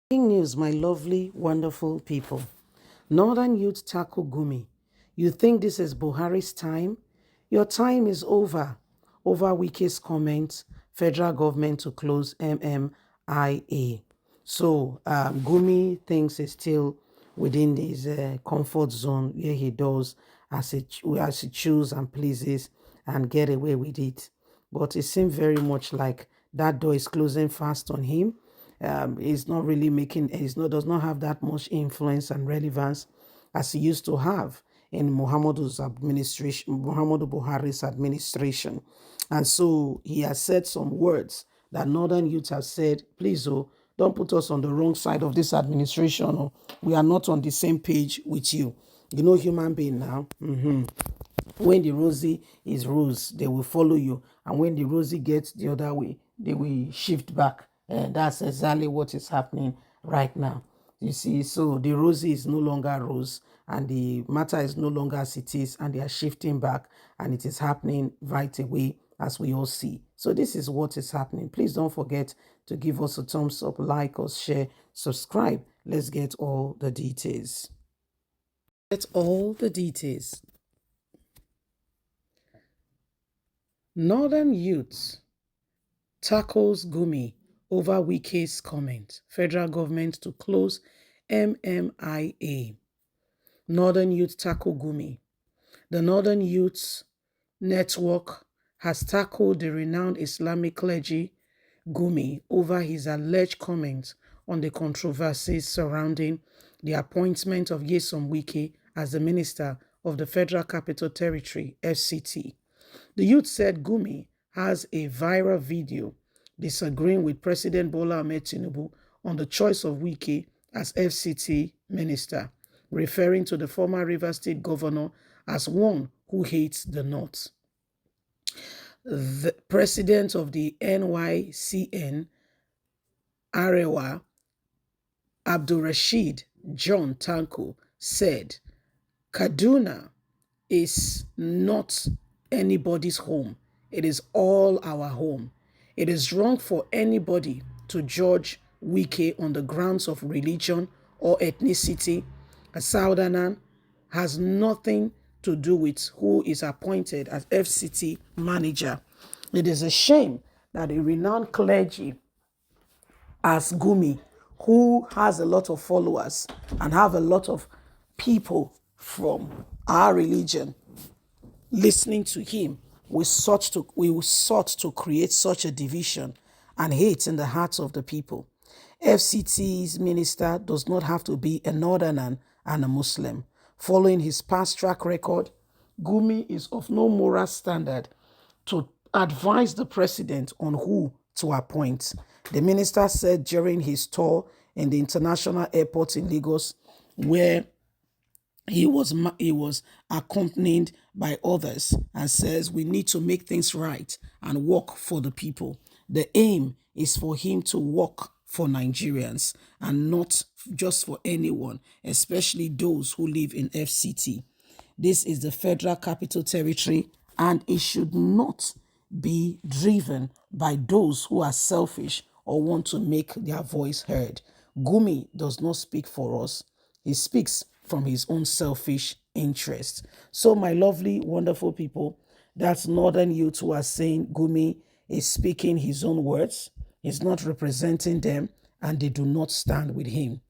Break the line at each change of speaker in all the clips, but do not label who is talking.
Breaking news, my lovely, wonderful people. Northern youth tackle Gumi. You think this is Buhari's time? Your time is over. Over Wike's comments, federal government to close MMIA. So Gumi thinks he's still within his comfort zone where he does as he chooses and pleases and get away with it. But it seems very much like that door is closing fast on him. He's not really making, does not have that much influence and relevance as he used to have in Muhammadu Buhari's administration. And so he has said some words that Northern youth have said, please, oh, don't put us on the wrong side of this administration. Or we are not on the same page with you. You know, human being now. When the rosy is rose, they will follow you. And when the rosy gets the other way, they will shift back. And that's exactly what is happening right now. You see, so the rosy is no longer rose, and the matter is no longer as it is, and they are shifting back, and it is happening right away as we all see. So this is what is happening. Please don't forget to give us a thumbs up, like us, share, subscribe. Let's get all the details. Get all the details. Northern youths tackles Gumi over Wike's comment. Federal government to close MMIA. Northern youth tackle Gumi. The Northern Youths Network has tackled the renowned Islamic clergy Gumi over his alleged comments on the controversies surrounding the appointment of Nyesom Wike as the Minister of the Federal Capital Territory, FCT. The youth said Gumi has a viral video disagreeing with President Bola Ahmed Tinubu on the choice of Wike as FCT minister, referring to the former Rivers State governor as one who hates the North. The president of the NYCN, Arewa, Abdulrasheed John Tanko, said, Kaduna is not anybody's home. It is all our home. It is wrong for anybody to judge Wike on the grounds of religion or ethnicity. A Southerner has nothing to do with who is appointed as FCT manager. It is a shame that a renowned clergy as Gumi, who has a lot of followers and have a lot of people from our religion listening to him, we sought to create such a division and hate in the hearts of the people. FCT's minister does not have to be a northerner and a Muslim. Following his past track record, Gumi is of no moral standard to advise the president on who to appoint. The minister said during his tour in the international airport in Lagos, where he was accompanied by others, and says we need to make things right and work for the people. The aim is for him to work for Nigerians and not just for anyone, especially those who live in FCT. This is the Federal Capital Territory, and it should not be driven by those who are selfish or want to make their voice heard. Gumi does not speak for us. He speaks from his own selfish interest. So, my lovely, wonderful people, that's Northern youth who are saying Gumi is speaking his own words. He's not representing them, and they do not stand with him.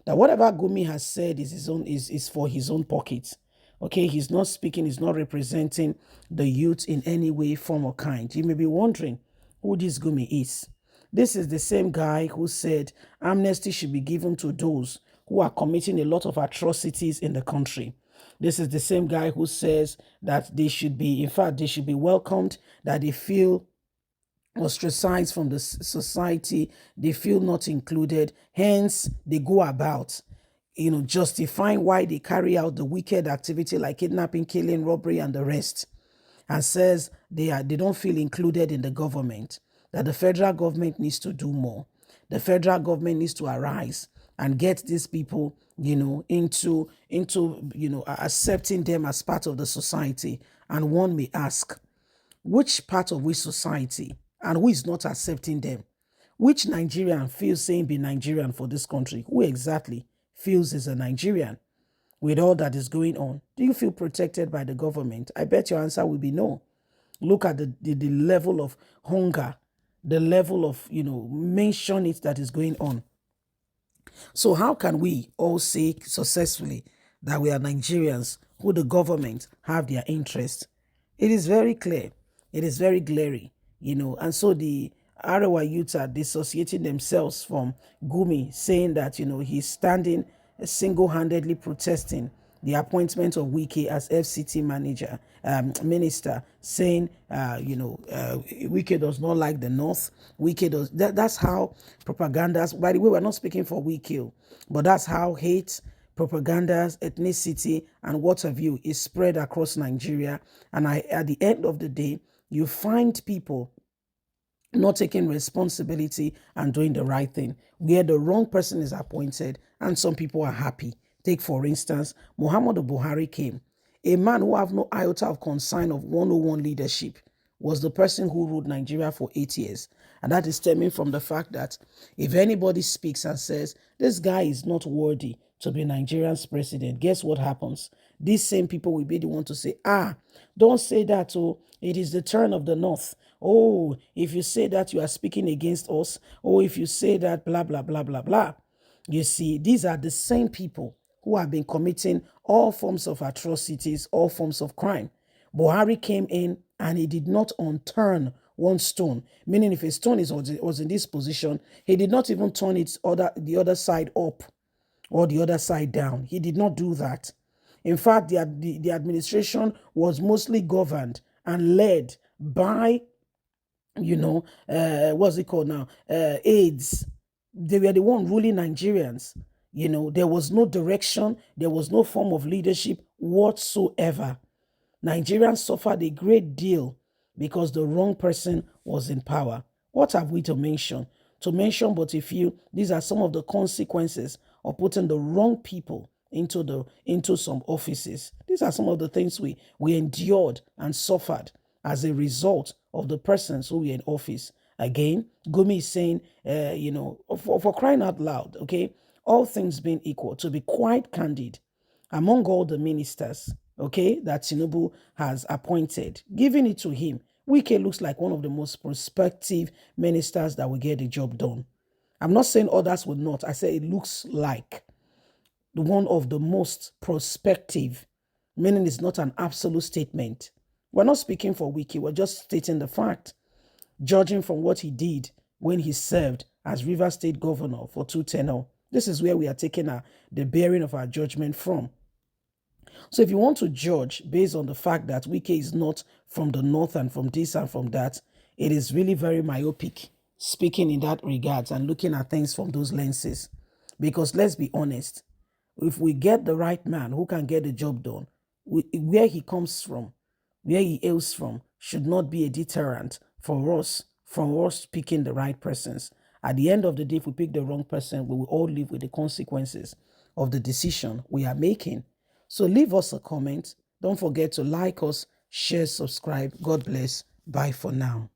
That whatever Gumi has said is his own is for his own pocket. Okay, he's not speaking, he's not representing the youth in any way, form, or kind. You may be wondering who this Gumi is. This is the same guy who said amnesty should be given to those who are committing a lot of atrocities in the country. This is the same guy who says that they should be, in fact, they should be welcomed, that they feel ostracized from the society, they feel not included, hence they go about justifying why they carry out the wicked activity like kidnapping, killing, robbery, and the rest, and says they don't feel included in the government, that the federal government needs to do more. The federal government needs to arise and get these people, into accepting them as part of the society. And one may ask, which part of which society, and who is not accepting them? Which Nigerian feels saying be Nigerian for this country? Who exactly feels is a Nigerian with all that is going on? Do you feel protected by the government? I bet your answer will be no. Look at the level of hunger, the level of, mention it that is going on. So how can we all say successfully that we are Nigerians who the government have their interest? It is very clear. It is very glaring, And so the Arewa youths are dissociating themselves from Gumi, saying that, he's standing single-handedly protesting the appointment of Wike as FCT minister, saying, Wike does not like the North. Wike does. That's how propagandas. By the way, we're not speaking for Wike, but that's how hate, propagandas, ethnicity, and what have you is spread across Nigeria. And at the end of the day, you find people not taking responsibility and doing the right thing, where the wrong person is appointed and some people are happy. Take, for instance, Muhammadu Buhari came, a man who have no iota of concern of 101 leadership, was the person who ruled Nigeria for 8 years. And that is stemming from the fact that if anybody speaks and says, this guy is not worthy to be Nigeria's president, guess what happens? These same people will be the one to say, don't say that, oh, it is the turn of the North. Oh, if you say that, you are speaking against us. Oh, if you say that, blah, blah, blah, blah, blah. You see, these are the same people who have been committing all forms of atrocities, all forms of crime. Buhari came in and he did not unturn one stone, meaning if a stone was in this position, he did not even turn the other side up or the other side down. He did not do that. In fact, the administration was mostly governed and led by, what's it called now? AIDS. They were the one ruling Nigerians. There was no direction. There was no form of leadership whatsoever. Nigerians suffered a great deal because the wrong person was in power. What have we to mention? To mention but a few, these are some of the consequences of putting the wrong people into some offices. These are some of the things we endured and suffered as a result of the persons who were in office. Again, Gumi is saying, for crying out loud, okay, all things being equal, to be quite candid, among all the ministers, okay, that Tinubu has appointed, giving it to him, Wike looks like one of the most prospective ministers that will get the job done. I'm not saying others will not. I say it looks like one of the most prospective, meaning it's not an absolute statement. We're not speaking for Wike. We're just stating the fact, judging from what he did when he served as Rivers State Governor for 2 tenure. This is where we are taking the bearing of our judgment from. So if you want to judge based on the fact that Wike is not from the North and from this and from that, it is really very myopic speaking in that regards and looking at things from those lenses. Because let's be honest, if we get the right man who can get the job done, where he comes from, where he hails from, should not be a deterrent for us picking the right persons. At the end of the day, if we pick the wrong person, we will all live with the consequences of the decision we are making. So leave us a comment. Don't forget to like us, share, subscribe. God bless. Bye for now.